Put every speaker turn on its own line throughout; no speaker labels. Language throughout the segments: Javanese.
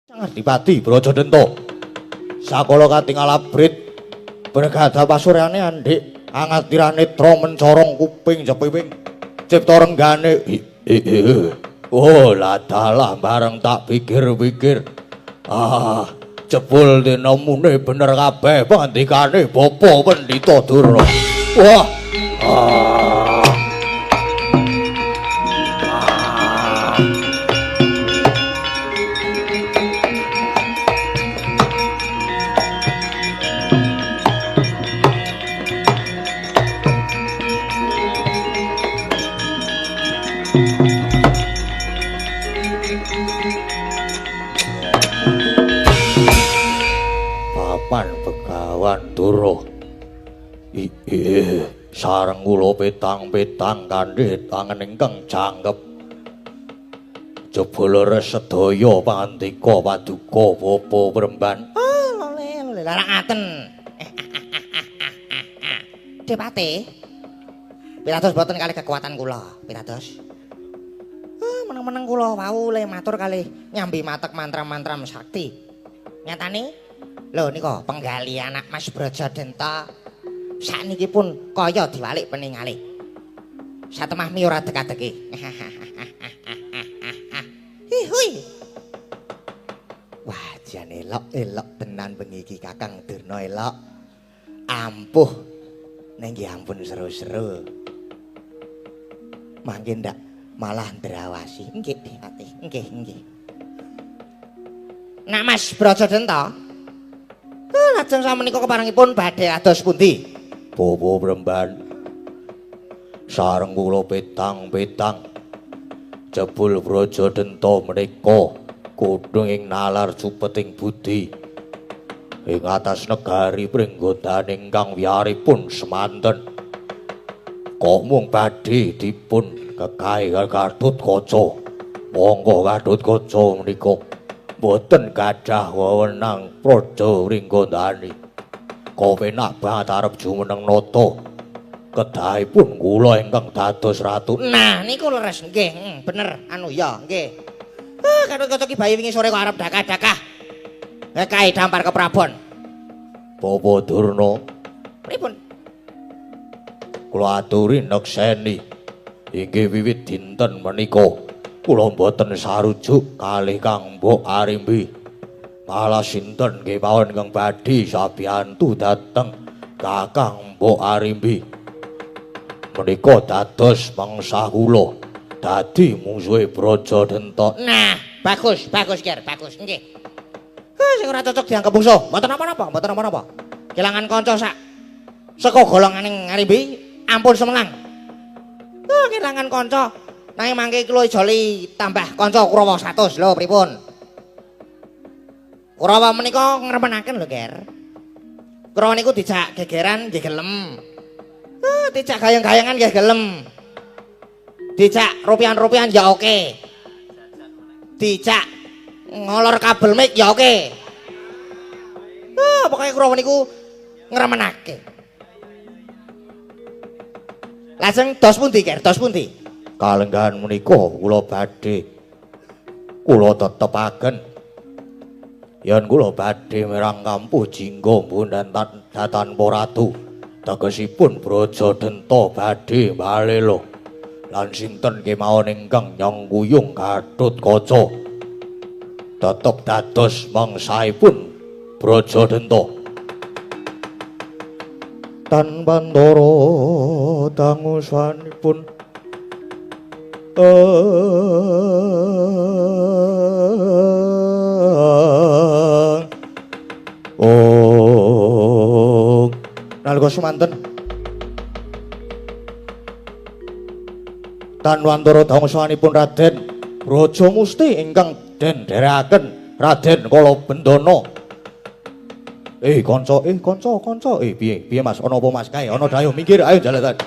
Adipati Brajadenta sakala katingal abrit bergada pasuryane andhik angatira netra mencorong kuping jepiwing cipta renggane oh ladalah bareng tak pikir-pikir jebul dinamune bener kabeh pandikane Bapa Pendhita Durna wah Begawan Durna sareng kula petang-petang kanthi tangan ingkang jangkep jebul sedaya pandika paduka Bapa Premban
larang ngaten Depate pitados boten kalih kekuatan kula pitados meneng-meneng kula wau le matur kalih nyambi matek mantra-mantra sakti nyatane lho nika penggali anak Mas Brajadenta sakniki pun kaya diwalik peningalih satemah mi ora deka-deki hui wah jan elok tenan bengi iki Kakang Durna elok ampuh ning nggih ampun seru-seru mangke ndak malah ndrawasi nggih Dipati nggih Nak Mas Brajadenta lajeng samenika keparengipun badhe ados pundi?
Bapa Premban sareng kula petang-petang jebul Brajadenta menika kudung ing nalar cupeting budi ing atas negari Pringgodan ingkang wiyaripun semanten kok mung badhe dipun kekahe Gatotkaca monggo Gatotkaca menika boten gadah wewenang praja Pringgodani kepenak banget arep jumeneng nata kedahipun kula ingkang dados ratu.
Nah niku leres nggih bener anu ya nggih Gatotkaca ki bayi wingi sore kok arep dakah-dakah kae dampar keprabon
Bapa Durna
pripun
kula aturi nekseni inggih wiwit dinten menika kula mboten sarujuk kalih Kang Mbok Arimbi. Malah sinten nggih mawon ingkang badhe sabiyantu dhateng Kakang Mbok Arimbi. Menika dados mangsa kula dadi mungsuhe Brajadenta.
Nah, bagus Ger, bagus nggih. Sing ora cocok dianggep mungsuh, mboten napa-napa. Kelangan kanca saka golonganing Arimbi ampun semenang. Kelangan kanca nanging mangke kula ijoli tambah kanca Kurawa 100 lho pripun? Kurawa menika ngremenaken lho, Ger. Kurawa niku dijak gegeran nggih gelem. Dijak gayang-gayangan nggih gelem. Dijak rupiah-rupiah ya oke. Dijak ngolor kabel mic ya oke. Pokoke Kurawa niku ngremenake. Lajeng dos pundi, Ger? Dos pundi?
Kalenggahan menika kula badhe kula tetepaken yen kula badhe mirang kampuh jingga mboten tanpa ratu tegesipun Brajadenta badhe balela lan sinten kemawon ingkang nyengkuyung Gatotkaca tetep dados mangsaipun Brajadenta tan Bandara dangusanipun nalika semanten Tanwantara dangsanipun Raden Brajamusti ingkang den dherekaken Raden Kalabendana kanca piye Mas ana apa Mas kae ana dayuh minggir ayo jalutan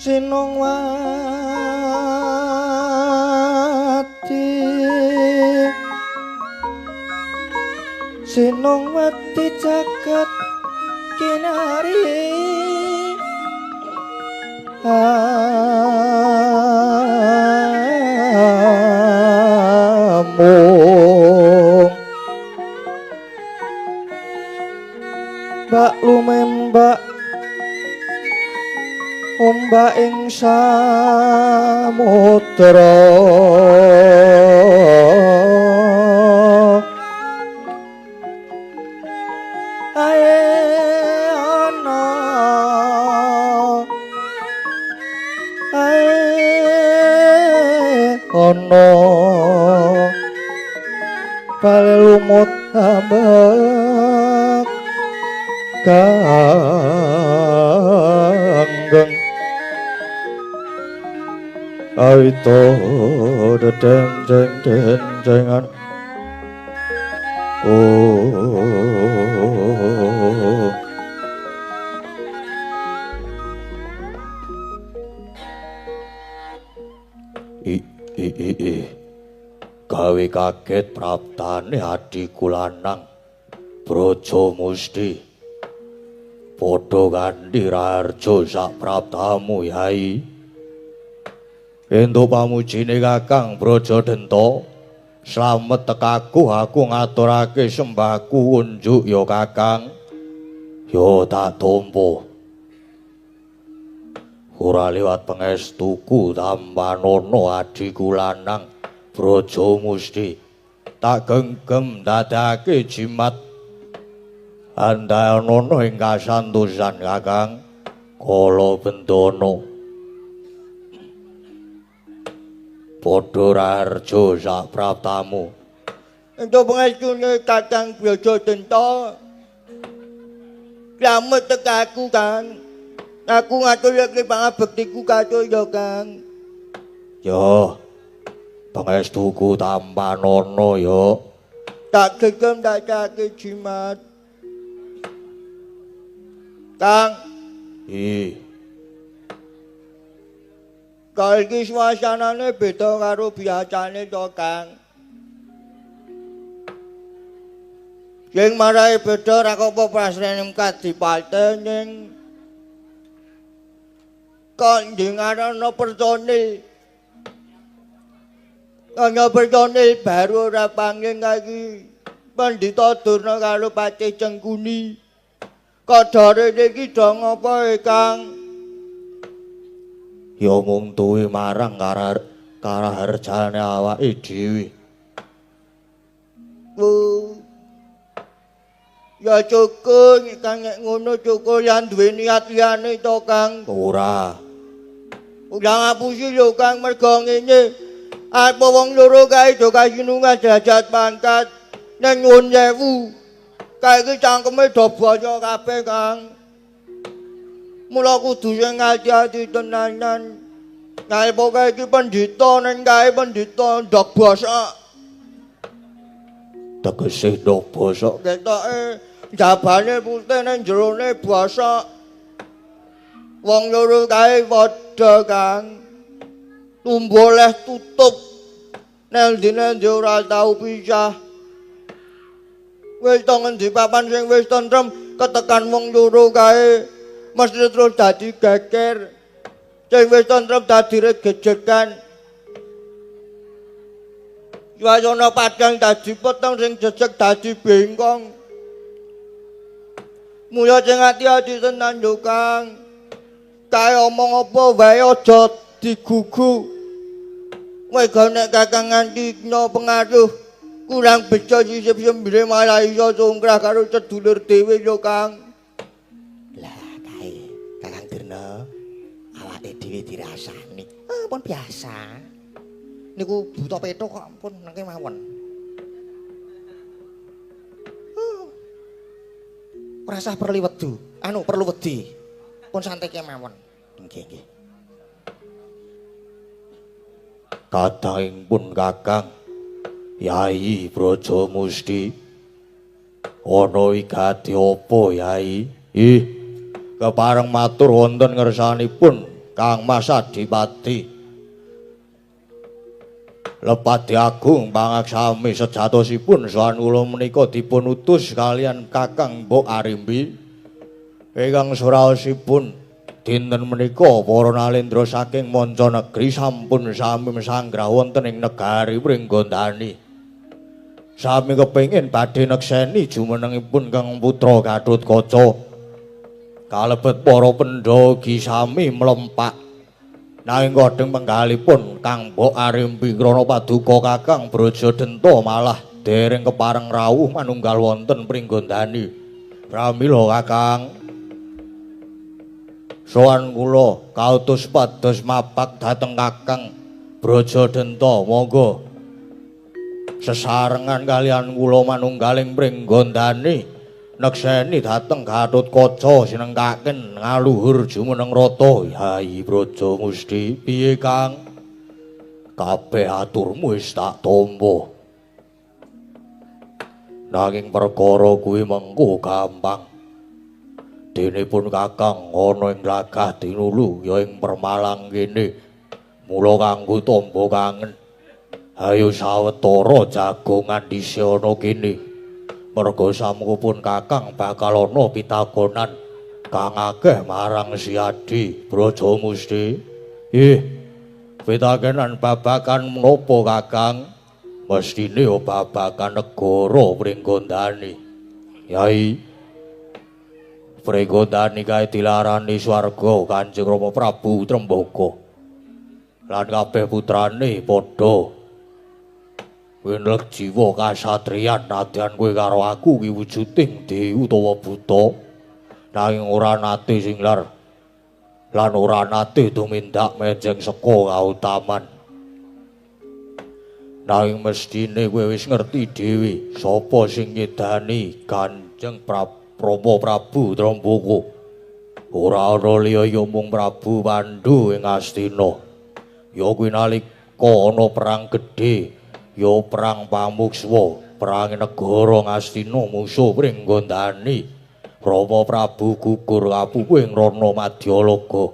Sinongwati Sinongwati jagat kinari amung Mbak lumembak ombak ing samudra ae ana bale lumut ambek kanggeng aito denjengan oh gawe kaget praptane adiku lanang Brojo Musti padha kandhi Raharja sak praptamu Yai ento pamujine Kakang Brajadenta slamet tekaku aku ngaturake sembahku unjuk ya Kakang ya tak tampa ora liwat pangestuku Tampanono adiku lanang Brojo Musti tak genggem dadake jimat andanono ing kasantosan Kakang kala bendana padha Raharja sak praptamu ento pangestune Kakang Brajadenta slamet tekaku Kang aku ngaturake pangabektiku katur ya Kang yo pangestuku Tampanono yo tak gegem dadake jimat Kang Kaiki suasanane beda karo biasane to Kang Sing marai beda ra kok pasrene kadipaten ning kandhingarana personil ana personil baru ora panging iki Pandhita Durna karo Patih Cengkuni kadare iki do ngapa Kang ya mung tuwi marang karaharjane awake dhewe ya cukup Kang nek ngono cukup lan duwe niat liyane to Kang ora ngapusi lho Kang mergo ngene apa wong loro kae do kasinungan derajat pangkat nang nyuwun sewu kae iki cangkeme do baya kabeh Kang mula kudu sing ati-ati tenanan kae pokoke iki pendhita nang kae pendhita ndok basa tegese ndok basa ketoke jabane putih nang jerone basa wong loro kae padha Kang tumboleh tutup nang dine ora tau pisah wis to ngendi papan sing wis tentrem ketekan wong loro kae mesti terus dadi geger sing wis tentrem dadi gejekan suasana padang dadi peteng sing jejeg dadi bengkong mula sing ati-ati tenan yo Kang kae omong apa wae aja digugu Wega nek Kakang nganti kena pengaruh kurang bejo sisip sembire malah iso sungkrah karo sedulur dhewe yo Kang. Lah kae Kakang Durna awake dhewe dirasani. Pun biasa. Niku buta petuk kok pun nang kemawon. Ora usah perlu wedi. Perlu wedi. Pun santai kemawon. Nggih nggih. Kadang pun Kakang Yai Brojo Musti ana wigati apa Yai? Kepareng matur wonten ngersanipun
Kang Mas Adipati. Lepati Agung pangaksami sejatosipun sahan kula menika dipun utus kalian Kakang Mbok Arimbi. Ingkang suraosipun dinten menika para nalendra saking manca negeri sampun sami sanggrah wonten ing negari Pringgondani. Sami kepengin badhe nekseni jumenengipun Kang Putra Gatotkaca. Kalebet para pendhogi sami mlempak. Nanging kodheng penggalipun Kang Mbok Arimbi krana paduka Kakang Brajadenta malah dereng kepareng rawuh manunggal wonten Pringgondani. Pramila Kakang sowan kula kautus pados mapak dhateng Kakang Brajadenta, monggo sesarengan kalian kula manunggaling Pringgondani nekseni dhateng Gatotkaca sinengkaken ngaluhur jumeneng rata. Yai Braja Musti, piye Kang? Kabeh aturmu wis tak tampa. Nanging perkara kuwi mengko gampang. Dene pun Kakang ana ing lagah tinulu ya ing Permalang kene. Mula kanggo tamba kangen, ayo sawetara jagongan dhisik ana kene. Merga samukupun Kakang bakal ana pitakonan kang akeh marang Si Adi Braja Musti. Pitakenan babakan menapa Kakang? Mestine babakan negara Pringgondani. Yai, Pringgondani kae dilarani swarga Kanjeng Rama Prabu Trembaka. Lan kabeh putrane padha winleg jiwa kasatriyan nadyan kowe karo aku ki wujuding dewi utawa buta. Nanging ora nate singlar lan ora nate tumindak menjeng seka kautaman. Nanging mestine kowe wis ngerti dhewe sapa sing nyedani Kanjeng Rama Prabu Trembaka. Ora ana liya ya mung Prabu Pandhu ing Astina. Ya kuwi nalika ana perang gedhe, ya perang pamukswa, perang negara Ngastina musuh Pringgondani. Rama Prabu gugur kapupuing rana Madyalaga.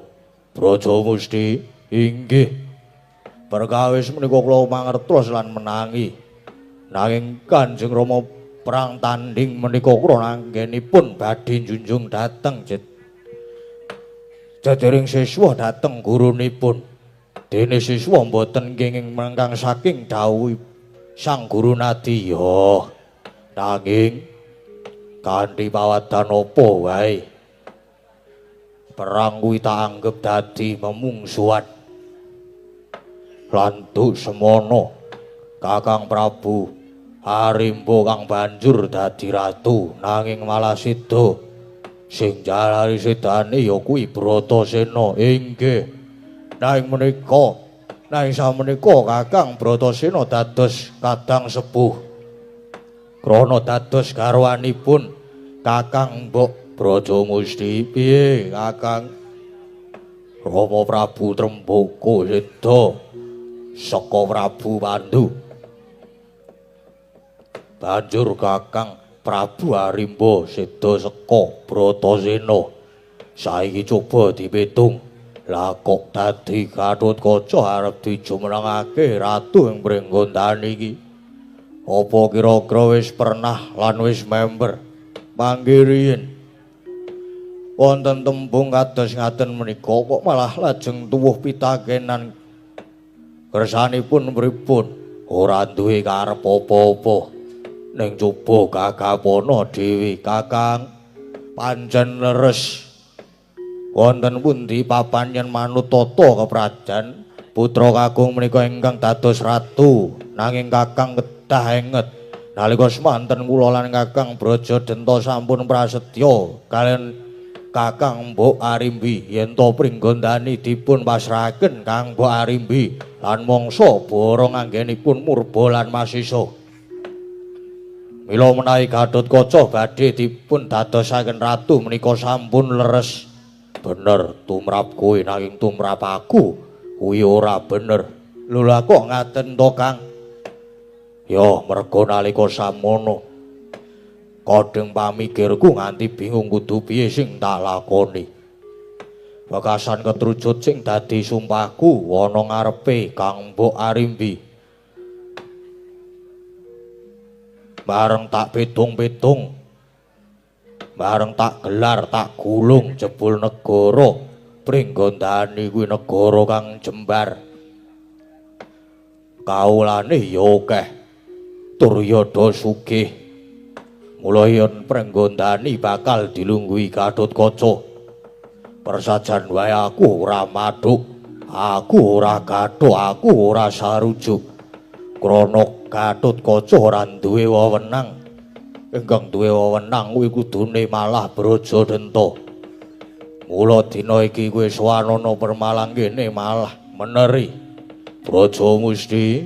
Braja Musti, inggih. Perkawis menika kula mangertos lan menangi. Nanging Kanjeng Rama perang tanding menika kula anggenipun badhe njunjung dhateng jadering siswa dhateng gurunipun. Dene siswa mboten kenging mangkang saking dawuh Sang Guru Nadya. Nanging kanthi pawadan apa wae perang kuwi tak anggep dadi memungsuhan. Lantuk semono Kakang Prabu Arimba kang banjur dadi ratu, nanging malah sida sing jalari sedane ya kuwi Bratasena. Inggih. Nanging sameneika Kakang Bratasena dados kadang sepuh. Krana dados garwanipun Kakang Mbok Braja Musti, piye Kakang? Rama Prabu Trembaka seda saka Prabu Pandhu. Banjur Kakang Prabu Arimba seda saka Bratasena. Saiki coba dipitung. Lah kok dadi Gatotkaca arep dijumenengake ratu ing Pringgondani iki? Apa kira-kira wis pernah lan wis member? Mangke riyin wonten tembung kados ngaten menika kok malah lajeng tuwuh pitakenan kersanipun pripun? Ora duwe karep apa-apa. Ning coba gagapana dhewe Kakang. Pancen leres. Wonten pundi papan yen manut tata keprajan putra kakung menika ingkang dados ratu, nanging Kakang kedah enget nalika semanten kula lan Kakang Brajadenta sampun prasetya kalian Kakang Mbok Arimbi yen to Pringgondani dipun pasrahaken Kang Mbok Arimbi lan mangsa bara nganggenipun Murba lan Masisa. Mila menawi Gatotkaca badhe dipun dadosaken ratu menika sampun leres. Bener tumrap kowe, nanging tumrap aku kuwi ora bener. Lho lah kok ngaten to Kang? Ya merga nalika samono kodheng pamikirku nganti bingung kudu piye sing tak lakoni. Bekasan ketrujut sing dadi sumpahku ana ngarepe Kang Mbok Arimbi. Bareng tak pitung-pitung, bareng tak gelar tak gulung jebul negara Pringgondani kuwi negara kang jembar. Kaulane ya akeh, tur yada sugih. Mula yen Pringgondani bakal dilungguhi Gatotkaca. Persajan wae aku ora madhuk, aku ora gathuk, aku ora sarujuk. Krana Gatotkaca ora duwe wewenang. Ingkang duwe wewenang kuwi kudune malah Brajadenta. Mula dina iki kowe swanana permalang kene malah meneri. Brajamusti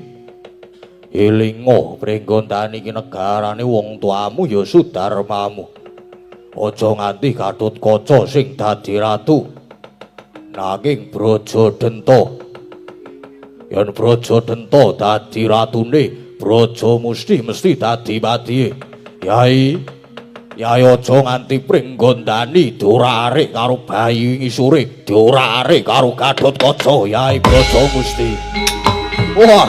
elinga Pringgondani iki negarane wong tuamu ya Sudarmamu. Aja nganti Gatotkaca sing dadi ratu. Nanging Brajadenta. Yen Brajadenta dadi ratune, Brajamusti mesti dadi patihe. Yai aja nganti Pringgondani diorak-arik karo bayi ngisore, diorak-arik karo Gatotkaca, Yai Brajamusti. Wah.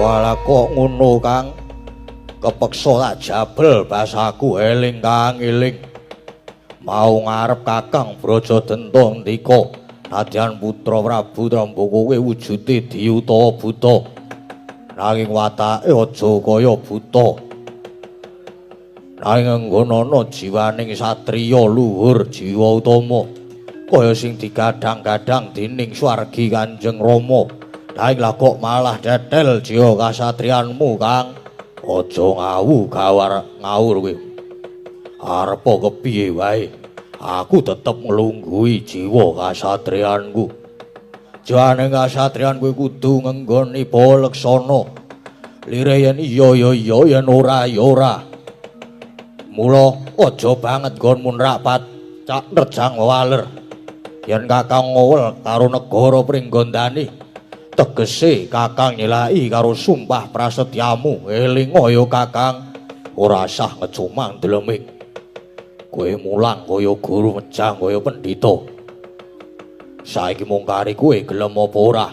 Walah kok ngono Kang, kepeksa tak jabel basaku eling Kang eling. Mau ngarep Kakang Brajadenta ndika nadyan putra Prabu Trambaka kowe wujude diutawa buta. Nanging watake aja kaya buta. Nanging nggonana jiwaning satriya luhur jiwa utama kaya sing digadhang-gadhang dening swargi Kanjeng Rama. Nanging lah kok malah detel jiwa kasatrianmu Kang. Aja ngawur kowe. Arep kepiye wae, aku tetep nglungguhi jiwa kasatrianku. Jane kasatrian kowe kudu ngenggoni palaksana. Lire yen iya ya iya, yen ora ya ora. Mula aja banget nggonmu rapat cak nerjang waler. Yen Kakang ngowel karo negara Pringgondani, tegese Kakang nyelaki karo sumpah prasetyamu. Elinga ya Kakang, ora sah ngecumang dleming. Kowe mulang kaya guru mejang kaya pendhita. Saiki mung kari kowe gelem apa ora?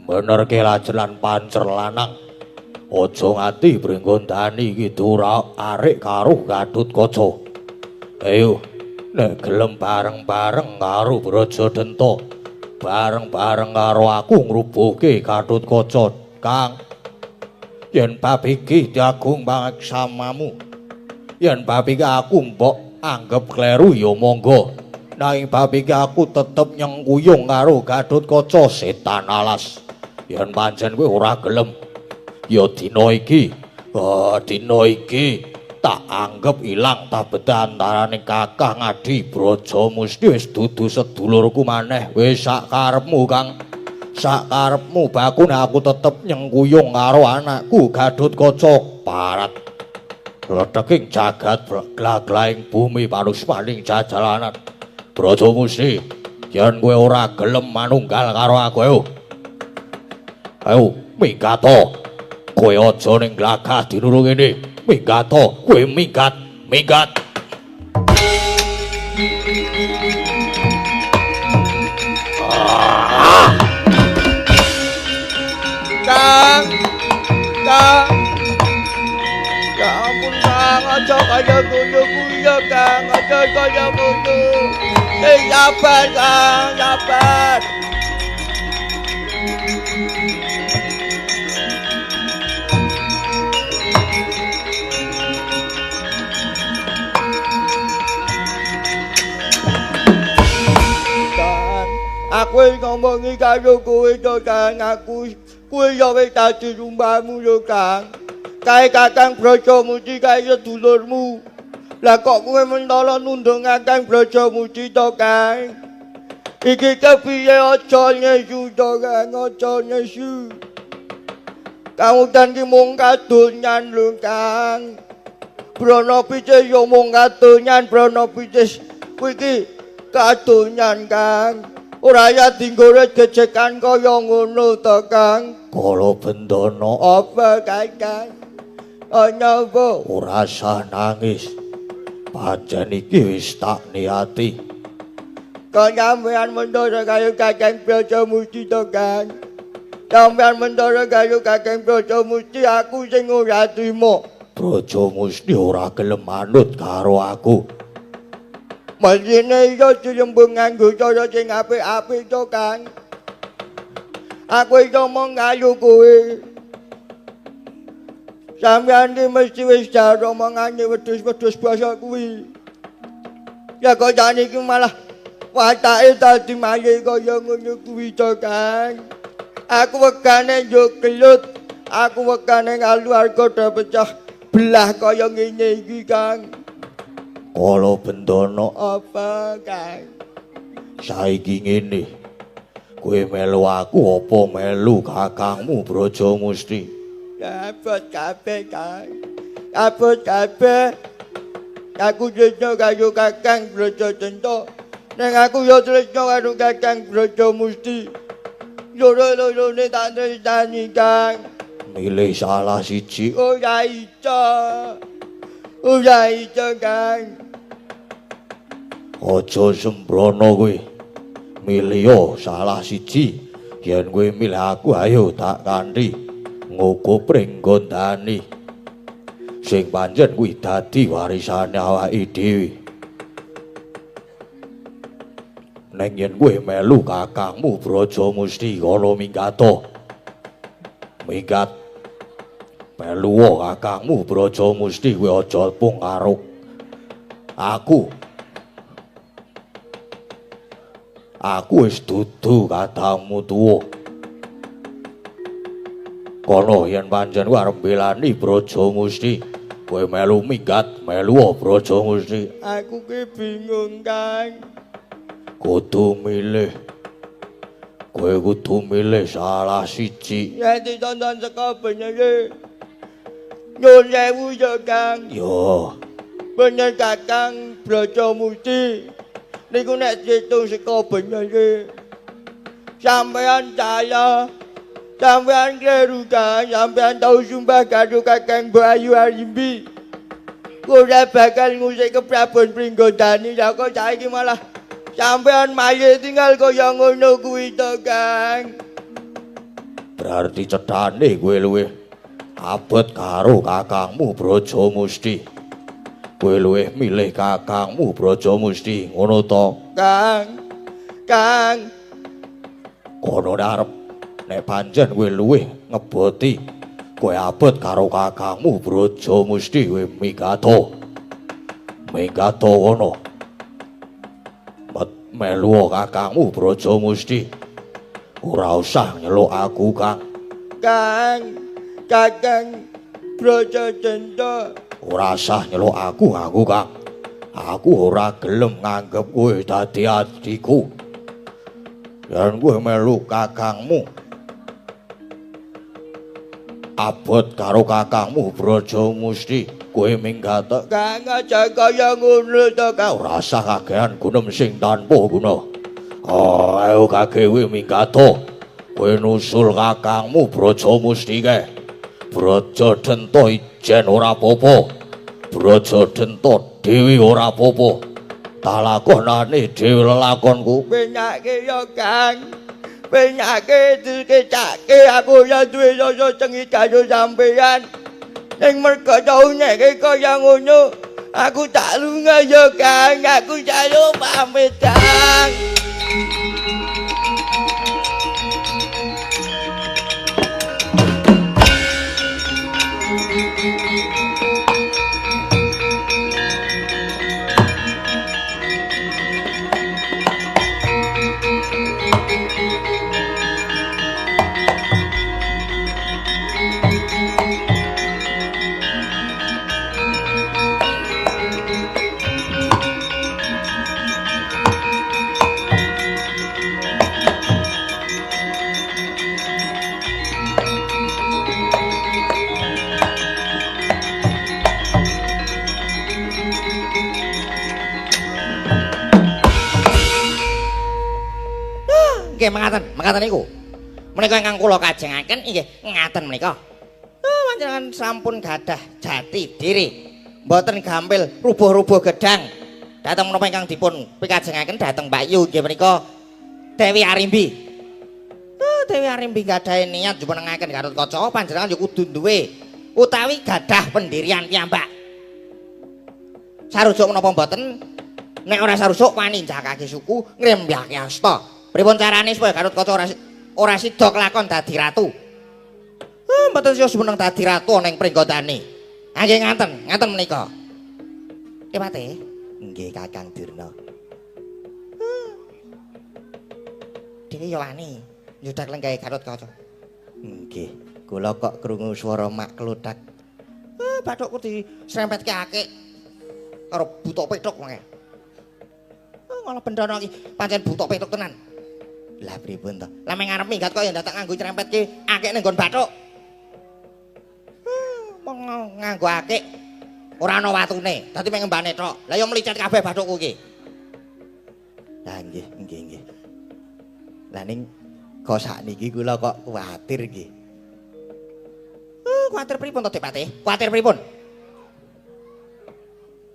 Benerke lajenan pancer lanang. Aja nganti Pringgondani iki diorak-arik karo Gatotkaca. Ayo, nek gelem bareng-bareng karo Brajadenta, bareng-bareng karo aku ngrubuhke Gatotkaca, Kang. Yen bab iki diagung pangsamamu, yen bab iki aku mbok anggap kleru ya monggo. Nanging bab iki aku tetep nyengkuyung karo Gatotkaca setan alas. Yen pancen kowe ora gelem, ya dina iki tak anggap ilang tabeta antaraning Kakang Adi Brajamusti wis dudu sedulurku maneh. Wis sak karepmu Kang, sak karepmu bakune aku tetep nyengkuyung karo anakku Gatotkaca. Parat letheking jagat glaglaing bumi panuspaning jajalanan. Brajamusti, yen kowe ora gelem manunggal karo aku, ayo minggato. Kowe aja ning glagah dinurung kene. Minggato, kowe minggat.
Kang. Ya ampun Kang, aja kaya ngono kuwi ya Kang, aja kaya ngono. Sabar Kang, sabar. Aku ngomongi karo kowe to Kang, kowe ya wis dadi sumpahmu yo Kang. Kae Kakang Brajamusti kae sedulurmu. Lah kok kowe mentala nundung Kakang Brajamusti to Kang? Iki kepiye aja nyesu to Kang, aja nyesu. Kamutan ki mung kadonyan lho Kang. Brana picis yo mung kadonyan, brana picis kuwi iki kadonyan Kang. Ora ya dinggore gecekan kaya ngono to Kang.
Kala Bendana
Apa Kang? Ana apa?
ora usah nangis. Pancen iki wis tak niati.
Sampeyan mendoro kaya Kakang Brajamusti to Kang. Sampeyan mendoro kaya Kakang Brajamusti aku sing ora trima.
Brajamusti ora gelem manut karo aku.
Masine iso dirembung nganggo cara sing apik-apik to Kang. Aku iso mung ngayu kowe. Sampeyan iki mesti wis jaro mangane wedhus-wedhus basa kuwi. Ya kok jane iki malah watake dadi maye kaya ngono kuwi to Kang. Aku wegane yo gelut, aku wegane kaluwarga pecah belah kaya ngene iki Kang.
Kala Bendana
Apa Kang?
saiki ngene. Kowe melu aku apa melu kakangmu Brajamusti?
Abot kabeh Kang. Abot kabeh. Aku tresno karo Kakang Brajadanta. Neng aku yo tresno karo Kakang Brajamusti. Loro-lorone tak tresnani Kang.
Milih salah siji.
Ora iso. Ora iso Kang.
Aja sembrono kowe. Milih yo salah siji. Yen kowe milih aku ayo tak kanthi ngukup ring gondani. Sing pancen kuwi dadi warisane awake dhewe. Neng yen kowe melu kakangmu Brajamusti kana minggato. Minggat melu kakangmu Brajamusti kowe aja pung karo aku. Aku wis dudu katamu tuwa. Kono yen pancen kowe arep mbelani Brajamusti, kowe melu minggat, melu Brajamusti.
Aku ki bingung Kang.
Kudu milih. Kowe kudu milih salah siji.
Yen ditonton saka benere. Nyun sewu yo Kang.
Yo,
Bener Kakang Brajamusti. Niku nek diitung saka benere. Sampeyan saya sampeyan kleru Kang, sampeyan tau sumpah karo Kakang Bayu Arimbi. Ora bakal ngusik keprabon Pringgondani, ya kok saiki malah sampeyan maye tinggal kaya ngono kuwi to Kang.
berarti cethane kowe luwih abot karo kakangmu Brajamusti. Kowe luwih milih kakangmu Brajamusti, ngono to?
Kang,
Kono arep nek pancen kowe luwih ngeboti kowe abot karo kakangmu Brajamusti, kowe minggato. Minggato ngono. Melu kakangmu Brajamusti. Ora usah nyeluk aku, Kang.
Kakang Brajadanta.
Ora usah nyeluk aku, Kang. Aku ora gelem nganggep kowe dadi adhiku. Yen kowe melu kakangmu abot karo kakangmu Brajamusti, kowe minggat.
Kang aja kaya ngono to Kang.
Ora usah kakehan gunem sing tanpa guna. Ayo kakek kowe minggato. Kowe nusul kakangmu Brajamusti kae. Brajadanta ijen ora apa-apa. Brajadanta dewi ora apa-apa. Talakonane dhewe lelakonku.
Penyake yo Kang. Penyake dikecake aku ya duwe rasa cengit karo sampeyan. Ning merga tau nyeke kaya ngono, aku tak lunga yo Kang. Aku jalu pamit Kang.
Nggih mekaten niku. Menika ingkang kula kajengaken inggih ngaten menika. Panjenengan sampun gadah jati diri. Mboten gampil rubuh-rubuh gedang. Dhateng menapa ingkang dipun pikajengaken dhateng Mbak Yu nggih menika Dewi Arimbi. Dewi Arimbi gadahe niat jumenengaken Gatotkaca panjenengan ya kudu duwe utawi gadah pendirian piyambak. Sarujuk menapa mboten? Nek ora sarujuk wani njakake suku ngrembyake asta. Pripun carane supaya Gatotkaca ora sida kelakon dadi ratu? Mboten sida jumeneng dadi ratu ana ing pringgondane. Nggih ngaten menika. Nggih Pate. Nggih Kakang Durna. Dene ya wani nyudak lenggahe Gatotkaca. Nggih, kula kok krungu swara mak klothak. Bathukku disrempetke akik karo buta petuk wae. Ngono Bendana iki pancen buta petuk tenan. Lah pripun to? Lah ngarep minggat kok ya ndak nganggo nyrempetke akik ning nggon bathuk. Nganggo akik ora ana watune, dadi mek ngembane tok. Lah ya mlicet kabeh bathukku iki. Lah nggih. Lah ning kok sakniki kula kok kuwatir nggih. Kuwatir pripun to, Dik Patih? Kuwatir pripun?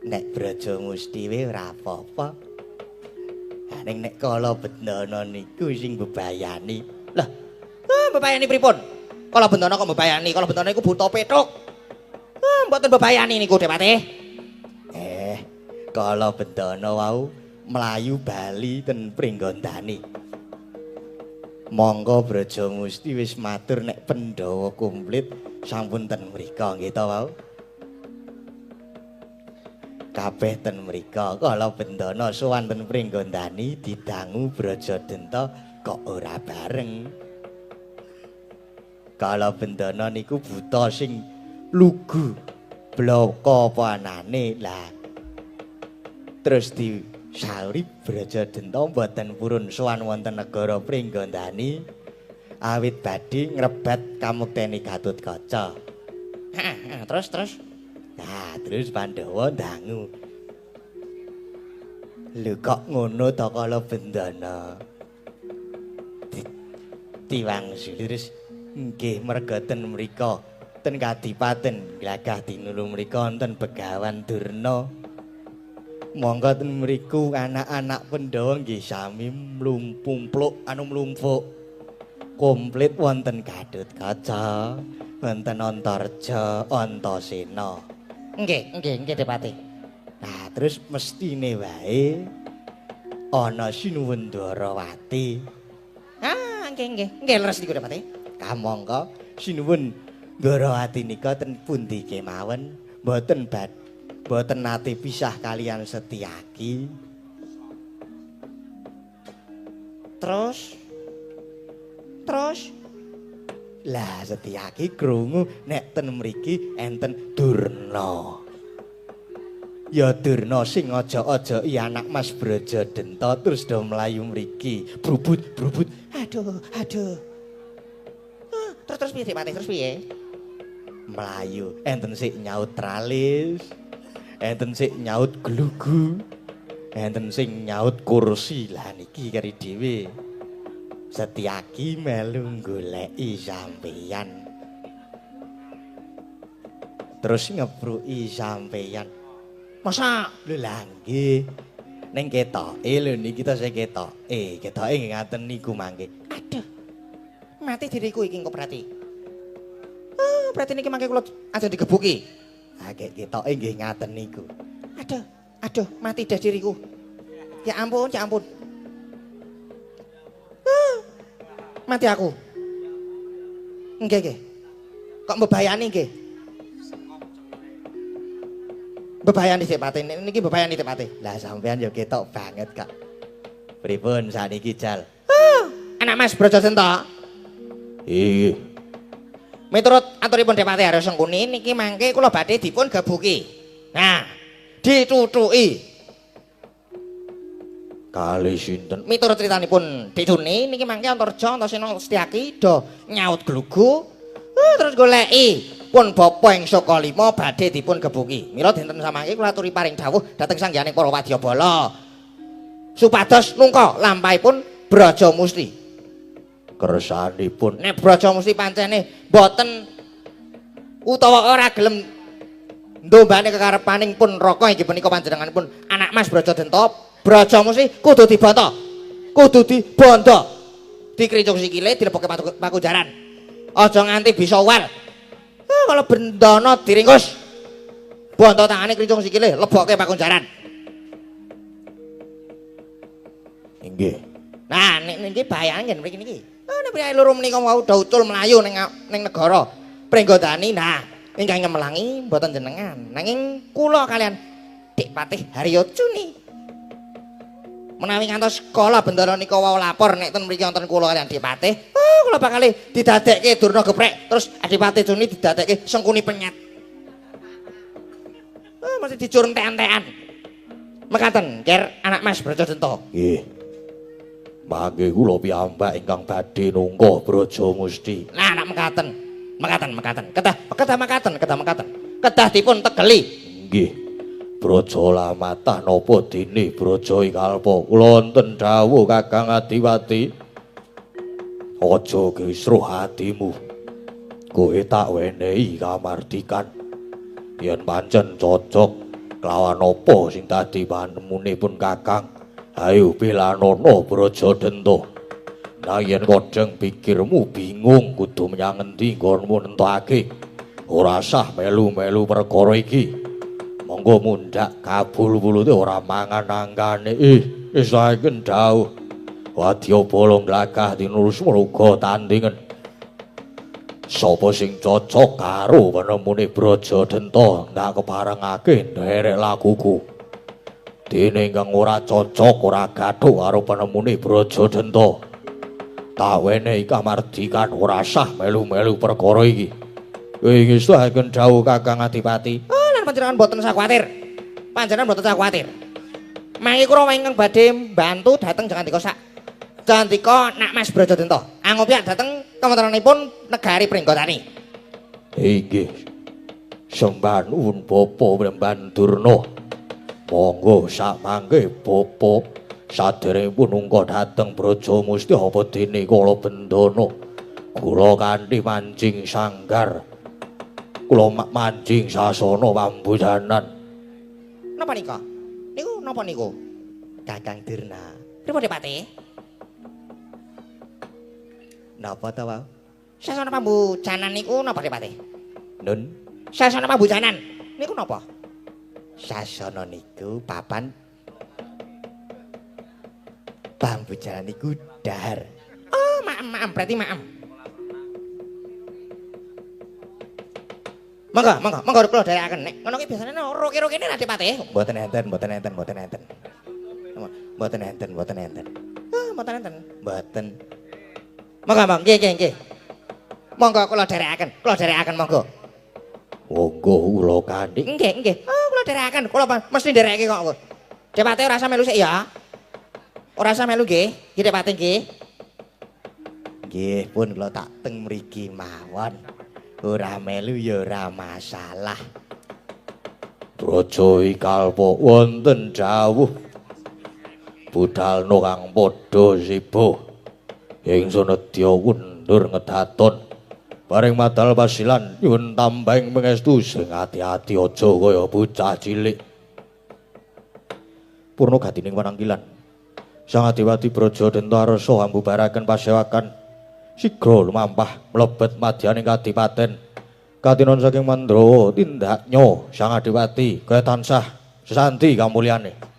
Nek Braja Musti wae ora apa-apa. Lah ning nek Kala Bendana niku sing bebayani. Lah, bebayani pripun? Kala Bendana kok bebayani? Kala Bendana iku buta petuk. Mboten bebayani niku, Dik Patih. Kala Bendana wau mlayu bali ten Pringgondani. Monggo Braja Musti wis matur nek Pandhawa komplit sampun ten mrika nggih ta wau. Kabeh ten mrika kala Bendana sowan ten Pringgondani didangu Brajadenta kok ora bareng. Kala Bendana niku buta sing lugu blaka apa anane lah. Terus disauri Brajadenta mboten purun sowan wonten negara Pringgondani awit badhe ngrebat kamukteni Gatotkaca. Terus. Nah, terus Pandhawa ndangu. Lho kok ngono to Kala Bendana? Diwangsuli terus nggih merga ten mrika ten Kadipaten glagah tinulung mrika wonten Begawan Durna. Monggo ten mriku anak-anak Pandhawa nggih sami mlumpuk komplit wonten Gatotkaca, wonten Antareja, Antasena. Nggih Dik Patih. Nah, terus mestine wae ana Sinuwun Dwarawati. Nggih leres niku Dik Patih. Kamangka Sinuwun Dwarawati nika ten pundi kemawon? Mboten nate pisah kalian Setyaki. Terus lah Setyaki krungu nek ten mriki enten Durna. Ya Durna sing aja-ajaki anak Mas Brajadenta terus do mlayu mriki. Brubut. Aduh. Terus piye Dik Patih? Terus piye? Mlayu enten sik nyaut tralis. Enten sik nyaut glugu. Enten sing nyaut kursi. Lah niki kari dhewe. Setyaki melu goleki sampeyan. Terus ngepruki sampeyan. Masa? Lho lah nggih. Ning ketoke lho niki ta sing ketoke. Ketoke nggih ngaten niku mangke. Aduh. Mati diriku iki engko berarti. Berarti niki mangke kula aja digebuki. Ketoke nggih ngaten niku. Aduh, mati dah diriku. Ya ampun. Mati aku. Nggih. Kok mbebayani nggih? Bebayani Dik Patih. Niki bebayani Dik Patih. Lah sampean ya ketok banget, Kak. Pripun saniki Jal? Anak Mas Brajadenta.
Iya.
Miturut aturipun Dik Patih Arya Sengkuni niki mangke kula badhe dipun gebuki. Nah, dicucuki.
Kali sinten?
Miturut critanipun Dik Duni niki mangke Antareja Antasena Setyaki do nyaut glugu terus goleki pun bapa ing saka lima badhe dipun gebuki. Mila dinten samangke kula aturi paring dawuh dhateng sanggihaning para wadyabala supados nungka lampahipun Braja Musti.
kersanipun.
Nek Brajamusti pancene boten utawa ora gelem ndombane kekarepaning pun Raka inggih punika panjenenganipun anak Mas Brajadenta, Brajamusti kudu dibanta. Kudu dibanta. Dikricung sikile dilebokke pakunjaran. Aja nganti bisa wal. Kalau bendana diringkus. Banta tangane kricung sikile lebokke pakunjaran.
Inggih.
Nah, niki bahayane nggih mriki niki. Nek priyayi loro menika wau daucul melayu ning negara Pringgondani. Nah, ingkang ngemelangi mboten jenengan, nanging kula kalian Dik Patih Haryocuni. Menawi ngantos sekolah bendara nika wau lapor nek ten mriki wonten kula kalian Dik Patih, kula bakal didadekke Durna geprek, terus Adipati Cuni didadekke Sengkuni penyet. Mesti dicur entek-entekan. Mekaten, Ker anak Mas Brajadenta.
Nggih. Mangke kula piyambak ingkang badhe nungguh Brajamusti.
Nah, anak mekaten. Kedah mekaten. Kedah dipun tegeli.
Nggih. Braja lamatah napa dene Braja Ikalpa. Kula wonten dawuh Kakang Adiwati. Aja gesruh atimu. Kowe tak wenehi kamardikan. Yen pancen cocok kelawan apa sing dadi panemunipun Kakang. Ayo Belanana Brajadenta. Nah yen kodheng pikirmu bingung kudu menyang endi nggonmu nentokake. Ora sah melu-melu perkara iki. Monggo mundhak kabul-bulute ora mangan angkane. Wis saken dawuh. Wadya bolong glagah tinulus muga tandingen. Sapa sing cocok karo penemune Brajadenta ndak keparengake nderek lakuku. Dene ingkang ora cocok ora gathuk karo penemune Brajadenta. Tak wenehi kamardikan ora sah melu-melu perkara iki. Ing saken dawuh Kakang Adipati.
Lan panjenengan mboten usah kuwatir. Panjenengan mboten usah kuwatir. Mangke kula ingkang badhe mbantu dhateng Jangandika Jangandika Nak Mas Brajadenta. Angopyak dhateng kementeranipun negari Pringgondani.
Inggih. Sembah nuwun Bapa Mlemban Durna. Monggo sak mangke Bapa saderengipun nunggu dhateng Brajamusti apa dene kala bendana. Kula kanthi mancing sanggar. Kula mancing sasana pambujanan.
Napa nika? Niku napa niku? Kakang Durna. Pripun Patih? Napa ta wae? Sasana pambujanan niku napa Patih?
Nun,
Sasana pambujanan niku napa? Sasana niku papan pambujanan niku dahar. Oh, maem, berarti maem. Monggo kula dherekaken nek ngono ki biasane roke-roke kene Adipati. Mboten enten. Mboten. Monggo, nggih. Monggo kula dherekaken monggo.
monggo kula kanthi.
Nggih. Kula dherekaken, kula mesti ndereke kok. Adipati ora usah melu sik ya. Ora usah melu nggih, Adipati nggih. Nggih, pun kula tak teng mriki mawon. Ora melu ya ora masalah.
Braja Ikalpa wonten dawuh budalna kang padha siba ingsun nedya undur ngedaton bareng madal pasilan nyuwun tambahing pangestu sing ati-ati aja kaya bocah cilik. Purna gatining panangkilan Sang Adiwati Brajadenta arsa ambubaraken pasewakan sigra lumampah mlebet madyaning kadipaten katinon saking Mandrawa tindaknya Sang Adiwati kaya tansah sesanti kamulyane.